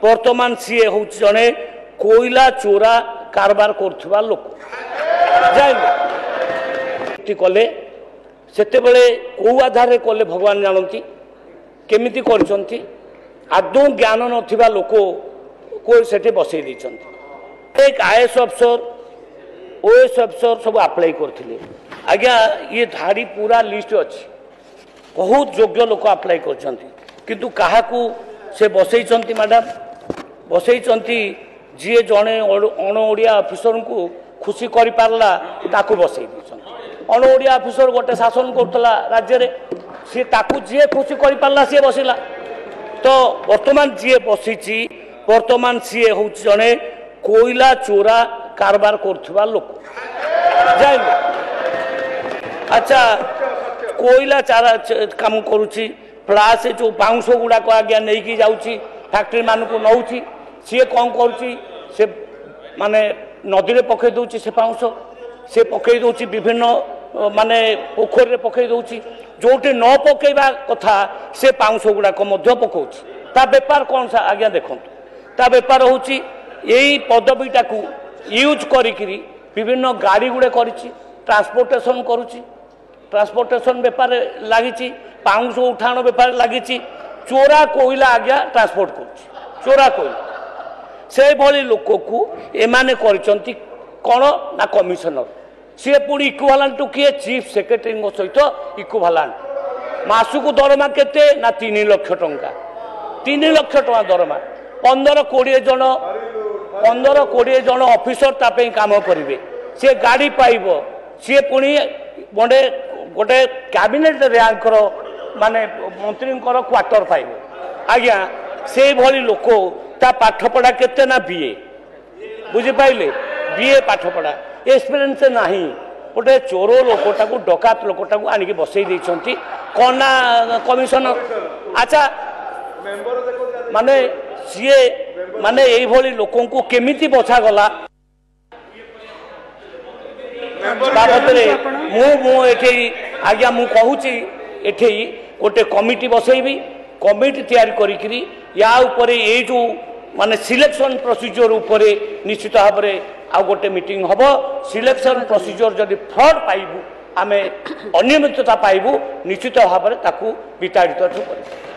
बर्तमान सी हूँ जड़े कोईला चोरा कारबार कर लोक कले से कौ आधार कले भगवान जानती केमिति करछंती आदौ ज्ञान नथिबा लोक को सेठी बसई देछंती एक आईएएस अफसर ओएस अफसर सब अप्लाई करथिले आज्ञा ये धाड़ी पूरा लिस्ट अच्छी बहुत योग्य लोक अप्लाई करछंती किंतु काहाकू से बसई मैडम बसई जी जड़े अण ओडिया अफिसर को खुशी कर पारला ताकू बसई अण ओडिया अफिसर गोटे शासन करतला राज्य रे सी ताकू जी खुशी कर पारला सी बसिला तो वर्तमान जी बसी वर्तमान सी हूँ जड़े कोईला चोरा कारबार कर लोक अच्छा कोईला चारा काम करुच्ची प्लास जो बाउंश गुड़ाक आज्ञा नहीं कि जाऊँगी फैक्ट्री मान को नौ सी कौन करुच्ची से माने नदी में पकई दूची से बाउंश से पकई दूची विभिन्न माने पोखर में पकई दूची जोटे न पकईवा कथा से बाउंश गुड़ाक पकाउची ता बेपार कौन सा आज्ञा देखु ता बेपार हूँ यही पदवीटा को यूज करी विभिन्न गाड़ी गुड़े करी ट्रांसपोर्टेशन करुच्ची ट्रांसपोर्टेशन बेपार लगी पाउंश उठाण बेपार लगी चोरा कोईला आज्ञा ट्रांसपोर्ट कर चोरा कोईला से भली लोक को एमाने करिसंती कौन ना कमिशनर सी पुणी इक्वालांट टू किए चीफ सेक्रेटरी सहित इक्वालांट मासुक दरमा केते ना 3 लाख टंका 3 लाख टंका दरमा 15-20 जन ऑफिसर तापे काम करेंगे सी गाड़ी पाइब सी पुणी बड़े गोटे कैबिनेट रैंकर माने मंत्री क्वार्टर पाइब आज्ञा से भली लोक ता पाठपढ़ा केते ना बीए बुझिपारे बीए पाठपढ़ा एक्सपीरियंस नाही गोटे चोर लोकटा को डकात लोकटा को आनिक बसई देइछंती कौन ना कमिशनर अच्छा माने सीए माने यही भली लोकों को केमिति बछा गला बाबतरे मु एठी आज्ञा मु कहूची एठी गोटे कमिटी बसईबी कमिटी तैयारी करी या उपरे ये जो माने सिलेक्शन प्रोसीजर उपरे निश्चित भाव में आ गोटे मीटिंग हम सिलेक्शन प्रोसीजर जदि फ्रॉड पाइबू आमे अनियमितता पाइबू निश्चित भाव में ताकू विताड़ित कर